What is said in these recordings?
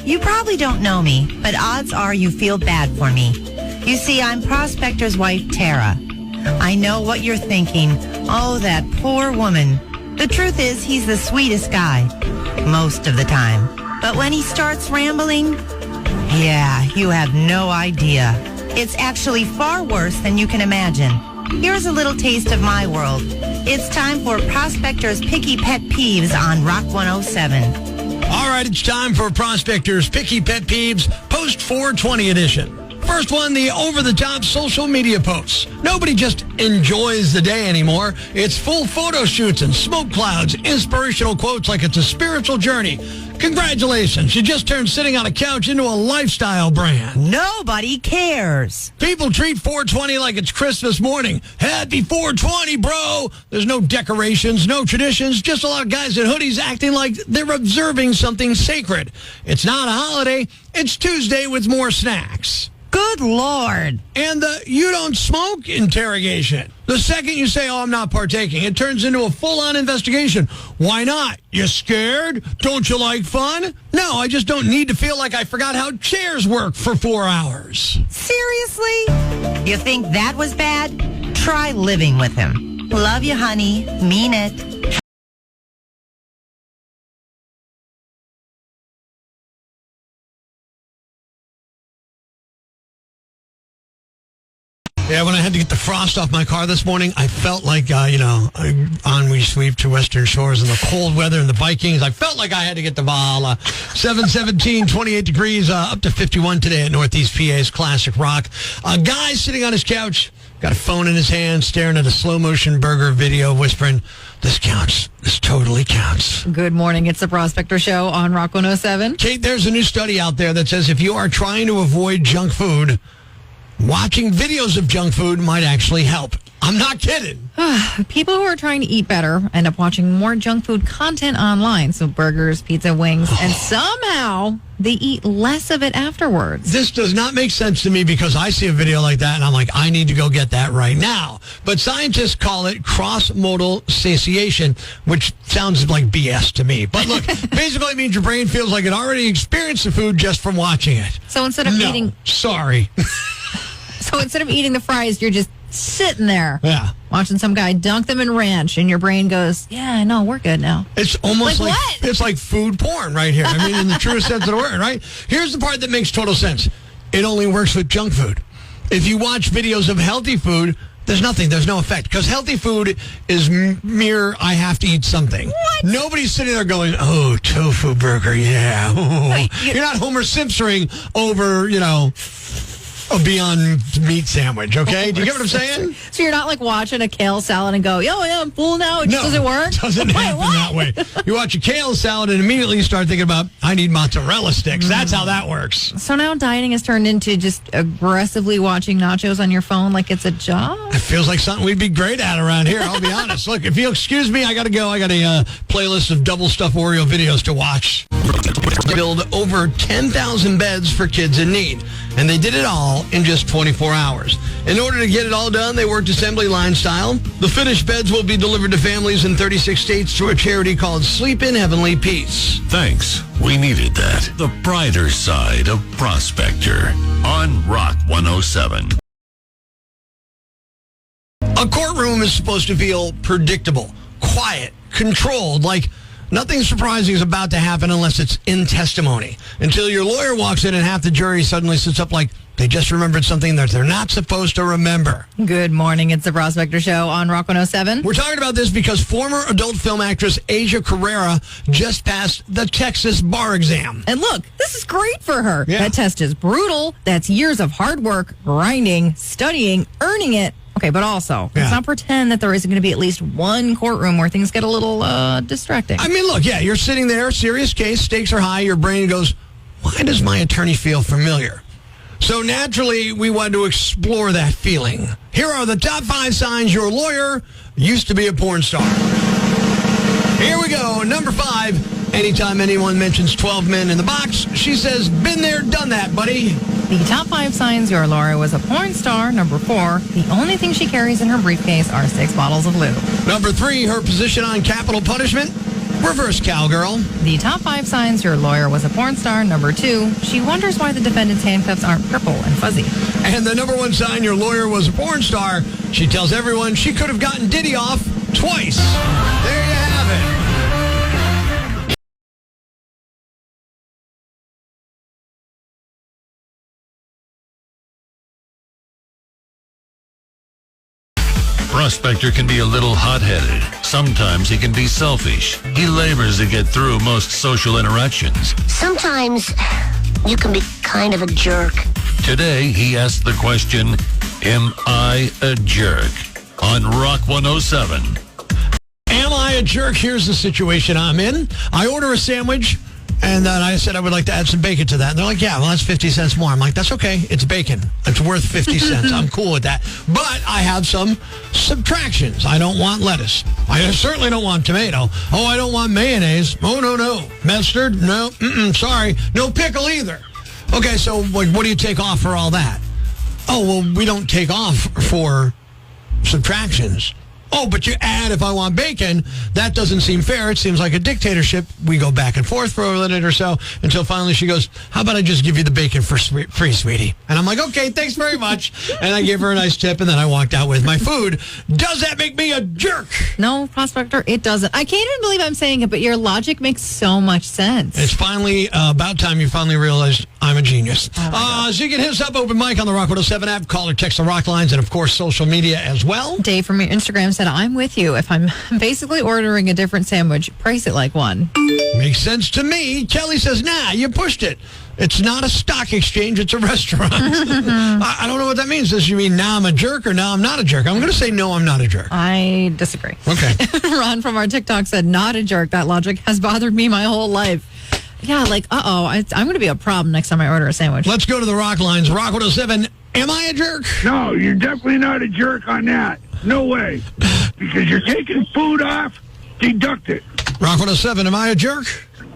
You probably don't know me, but odds are you feel bad for me. You see, I'm Prospector's wife, Tara. I know what you're thinking. Oh, that poor woman. The truth is, he's the sweetest guy. Most of the time. But when he starts rambling, yeah, you have no idea. It's actually far worse than you can imagine. Here's a little taste of my world. It's time for Prospector's Picky Pet Peeves on Rock 107. All right, it's time for Prospector's Picky Pet Peeves Post 420 edition. First one, the over-the-top social media posts. Nobody just enjoys the day anymore. It's full photo shoots and smoke clouds, inspirational quotes like it's a spiritual journey. Congratulations, you just turned sitting on a couch into a lifestyle brand. Nobody cares. People treat 420 like it's Christmas morning. Happy 420, bro. There's no decorations, no traditions, just a lot of guys in hoodies acting like they're observing something sacred. It's not a holiday. It's Tuesday with more snacks. Good Lord. And the you don't smoke interrogation. The second you say, oh, I'm not partaking, it turns into a full-on investigation. Why not? You scared? Don't you like fun? No, I just don't need to feel like I forgot how chairs work for 4 hours. Seriously? You think that was bad? Try living with him. Love you, honey. Mean it. Yeah, when I had to get the frost off my car this morning, I felt like, on we sweep to Western Shores in the cold weather and the Vikings. I felt like I had to get the Valhalla. 717, 28 degrees, up to 51 today at Northeast PA's Classic Rock. A guy sitting on his couch, got a phone in his hand, staring at a slow-motion burger video, whispering, this counts. This totally counts. Good morning. It's the Prospector Show on Rock 107. Kate, there's a new study out there that says if you are trying to avoid junk food, watching videos of junk food might actually help. I'm not kidding. People who are trying to eat better end up watching more junk food content online. So burgers, pizza, wings, and somehow they eat less of it afterwards. This does not make sense to me because I see a video like that and I'm like, I need to go get that right now. But scientists call it cross-modal satiation, which sounds like BS to me. But look, basically it means your brain feels like it already experienced the food just from watching it. So instead of eating... Sorry. So instead of eating the fries, you're just sitting there watching some guy dunk them in ranch, and your brain goes, yeah, no, we're good now. It's almost like what? It's like food porn right here. I mean, in the truest sense of the word, right? Here's the part that makes total sense. It only works with junk food. If you watch videos of healthy food, there's nothing. There's no effect. Because healthy food is mere, I have to eat something. What? Nobody's sitting there going, oh, tofu burger, yeah. Wait, You're not Homer Simpsoning over, a Beyond Meat sandwich, okay? Do you get what I'm saying? So you're not like watching a kale salad and go, yo, yeah, I'm full now. It just doesn't work? It doesn't happen that way. You watch a kale salad and immediately you start thinking about, I need mozzarella sticks. That's how that works. So now dieting has turned into just aggressively watching nachos on your phone like it's a job? It feels like something we'd be great at around here, I'll be honest. Look, if you'll excuse me, I got to go. I got a playlist of double stuffed Oreo videos to watch. Build over 10,000 beds for kids in need. And they did it all in just 24 hours. In order to get it all done, they worked assembly line style. The finished beds will be delivered to families in 36 states through a charity called Sleep in Heavenly Peace. Thanks. We needed that. The brighter side of Prospector on Rock 107. A courtroom is supposed to feel predictable, quiet, controlled, like nothing surprising is about to happen unless it's in testimony. Until your lawyer walks in and half the jury suddenly sits up like they just remembered something that they're not supposed to remember. Good morning. It's the Prospector Show on Rock 107. We're talking about this because former adult film actress Asia Carrera just passed the Texas bar exam. And look, this is great for her. Yeah. That test is brutal. That's years of hard work, grinding, studying, earning it. Okay, but also, let's not pretend that there isn't going to be at least one courtroom where things get a little distracting. I mean, look, you're sitting there, serious case, stakes are high, your brain goes, why does my attorney feel familiar? So naturally, we wanted to explore that feeling. Here are the top 5 signs your lawyer used to be a porn star. Here we go. Number 5, anytime anyone mentions 12 men in the box, she says, been there, done that, buddy. The top 5 signs your lawyer was a porn star. Number 4, the only thing she carries in her briefcase are 6 bottles of lube. Number 3, her position on capital punishment. Reverse cowgirl. The top 5 signs your lawyer was a porn star. Number 2, she wonders why the defendant's handcuffs aren't purple and fuzzy. And the number 1 sign your lawyer was a porn star, she tells everyone she could have gotten Diddy off twice. There you have it. Prospector can be a little hot-headed. Sometimes he can be selfish. He labors to get through most social interactions. Sometimes you can be kind of a jerk. Today, he asked the question, am I a jerk? On Rock 107. Am I a jerk? Here's the situation I'm in. I order a sandwich, and then I said I would like to add some bacon to that. And they're like, yeah, well, that's 50 cents more. I'm like, that's okay. It's bacon. It's worth 50 cents. I'm cool with that. But I have some subtractions. I don't want lettuce. I certainly don't want tomato. Oh, I don't want mayonnaise. Oh, no. Mustard? No. Sorry. No pickle either. Okay, so what do you take off for all that? Oh, well, we don't take off for subtractions. Oh, but you add if I want bacon. That doesn't seem fair. It seems like a dictatorship. We go back and forth for a minute or so until finally she goes, how about I just give you the bacon for free, sweetie? And I'm like, okay, thanks very much. And I gave her a nice tip, and then I walked out with my food. Does that make me a jerk? No, Prospector, it doesn't. I can't even believe I'm saying it, but your logic makes so much sense. It's finally about time you finally realized I'm a genius. So you can hit us up, open mic on the Rock 107 app, call or text the Rock lines, and of course social media as well. Dave from your Instagram said, I'm with you. If I'm basically ordering a different sandwich, price it like one. Makes sense to me. Kelly says, nah, you pushed it. It's not a stock exchange, it's a restaurant. I don't know what that means. Does you mean now I'm a jerk or now I'm not a jerk? I'm going to say no, I'm not a jerk. I disagree. Okay. Ron from our TikTok said, not a jerk. That logic has bothered me my whole life. Yeah, like, I'm going to be a problem next time I order a sandwich. Let's go to the Rock lines. Rock 107, am I a jerk? No, you're definitely not a jerk on that. No way. Because you're taking food off, deduct it. Rock 107, am I a jerk?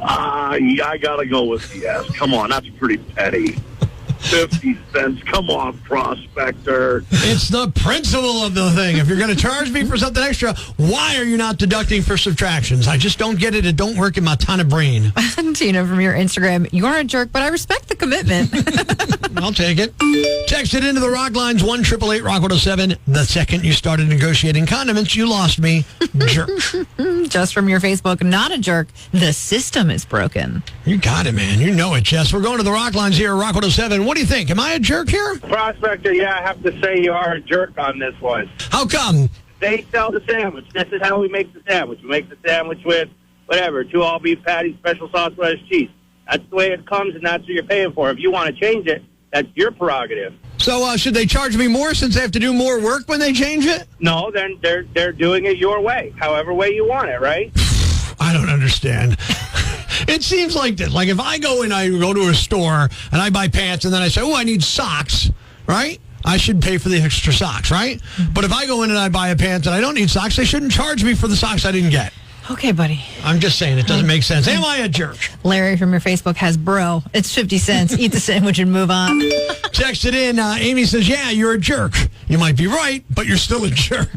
I gotta go with yes. Come on, that's pretty petty. 50 cents. Come on, Prospector. It's the principle of the thing. If you're going to charge me for something extra, why are you not deducting for subtractions? I just don't get it. It don't work in my ton of brain. Tina from your Instagram, you're a jerk, but I respect the commitment. I'll take it. Text it into the Rock lines, 1-888 Rock 107. The second you started negotiating condiments, you lost me. Jerk. Just from your Facebook, not a jerk. The system is broken. You got it, man. You know it, Jess. We're going to the Rock lines here, Rock 107. What do you think? Am I a jerk here? Prospector, yeah, I have to say you are a jerk on this one. How come? They sell the sandwich. This is how we make the sandwich. We make the sandwich with whatever, 2 all-beef patties, special sauce, lettuce, cheese. That's the way it comes, and that's what you're paying for. If you want to change it, that's your prerogative. So should they charge me more since they have to do more work when they change it? No, then they're doing it your way, however way you want it, right? I don't understand. It seems like this. Like if I go to a store and I buy pants and then I say, oh, I need socks, right? I should pay for the extra socks, right? But if I go in and I buy a pants and I don't need socks, they shouldn't charge me for the socks I didn't get. Okay, buddy. I'm just saying, it doesn't make sense. Am I a jerk? Larry from your Facebook has, bro, it's 50 cents. Eat the sandwich and move on. Text it in. Amy says, yeah, you're a jerk. You might be right, but you're still a jerk.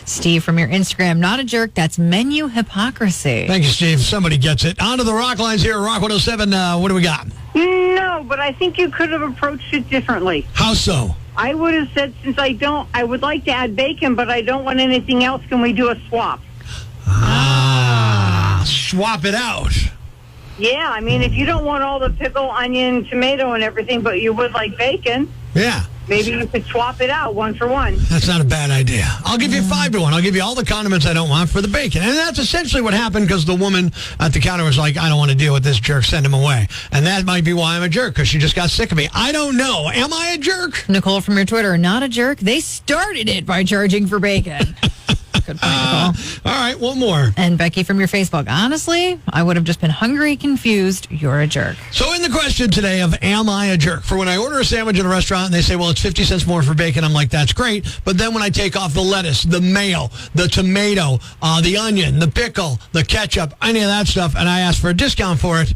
Steve from your Instagram, not a jerk. That's menu hypocrisy. Thank you, Steve. Somebody gets it. On to the Rock lines here, Rock 107. What do we got? No, but I think you could have approached it differently. How so? I would have said, since I would like to add bacon, but I don't want anything else. Can we do a swap? Swap it out. Yeah, I mean, if you don't want all the pickle, onion, tomato, and everything, but you would like bacon, yeah, maybe you could swap it out 1 for 1. That's not a bad idea. I'll give you 5 to 1. I'll give you all the condiments I don't want for the bacon. And that's essentially what happened because the woman at the counter was like, I don't want to deal with this jerk. Send him away. And that might be why I'm a jerk, because she just got sick of me. I don't know. Am I a jerk? Nicole from your Twitter, not a jerk. They started it by charging for bacon. Good point, Nicole. All right, one more. And Becky from your Facebook, honestly, I would have just been hungry, confused. You're a jerk. So in the question today of am I a jerk? For when I order a sandwich in a restaurant and they say, well, it's 50 cents more for bacon, I'm like, that's great. But then when I take off the lettuce, the mayo, the tomato, the onion, the pickle, the ketchup, any of that stuff, and I ask for a discount for it,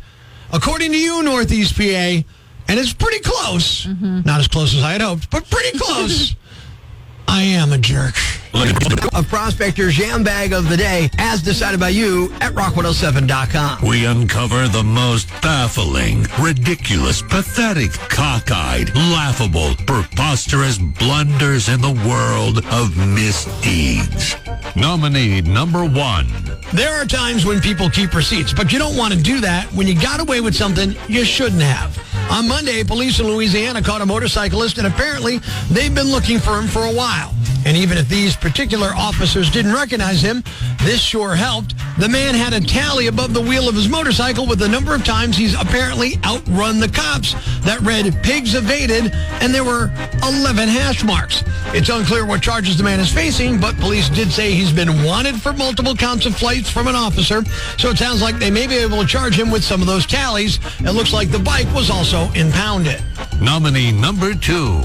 according to you, Northeast PA, and it's pretty close, not as close as I had hoped, but pretty close, I am a jerk. Of Prospector's Yambag of the day, as decided by you at rock107.com. We uncover the most baffling, ridiculous, pathetic, cockeyed, laughable, preposterous blunders in the world of misdeeds. Nominee number 1. There are times when people keep receipts, but you don't want to do that when you got away with something you shouldn't have. On Monday, police in Louisiana caught a motorcyclist, and apparently they've been looking for him for a while. And even if these particular officers didn't recognize him, this sure helped. The man had a tally above the wheel of his motorcycle with the number of times he's apparently outrun the cops that read "pigs evaded," and there were 11 hash marks. It's unclear what charges the man is facing, but police did say he's been wanted for multiple counts of flights from an officer, so it sounds like they may be able to charge him with some of those tallies. It looks like the bike was also impounded. Nominee number 2.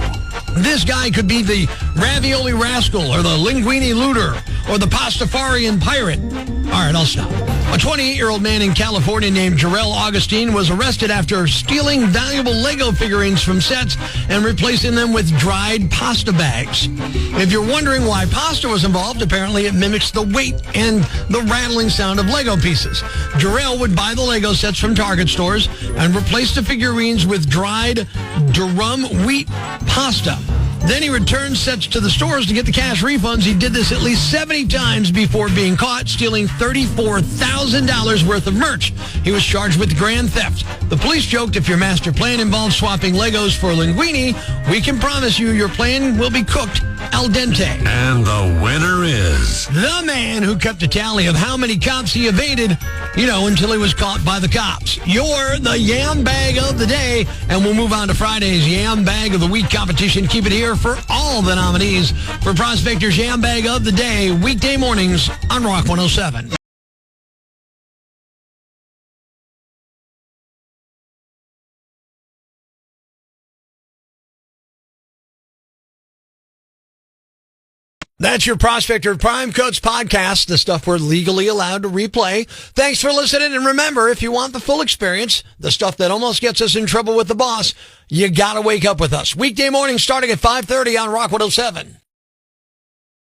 This guy could be the ravioli rascal or the linguine looter or the pastafarian pirate. All right, I'll stop. A 28-year-old man in California named Jarrell Augustine was arrested after stealing valuable Lego figurines from sets and replacing them with dried pasta bags. If you're wondering why pasta was involved, apparently it mimics the weight and the rattling sound of Lego pieces. Jarrell would buy the Lego sets from Target stores and replace the figurines with dried durum wheat pasta. Then he returned sets to the stores to get the cash refunds. He did this at least 70 times before being caught stealing $34,000 worth of merch. He was charged with grand theft. The police joked if your master plan involves swapping Legos for linguine, we can promise you your plan will be cooked al dente. And the winner is the man who kept a tally of how many cops he evaded, until he was caught by the cops. You're the Yam Bag of the day, and we'll move on to Friday's Yam Bag of the Week competition. Keep it here for all the nominees for Prospector's Yam Bag of the day, weekday mornings on Rock 107. That's your Prospector Prime Cuts podcast, the stuff we're legally allowed to replay. Thanks for listening, and remember, if you want the full experience, the stuff that almost gets us in trouble with the boss, you gotta wake up with us. Weekday morning starting at 5:30 on Rock 107.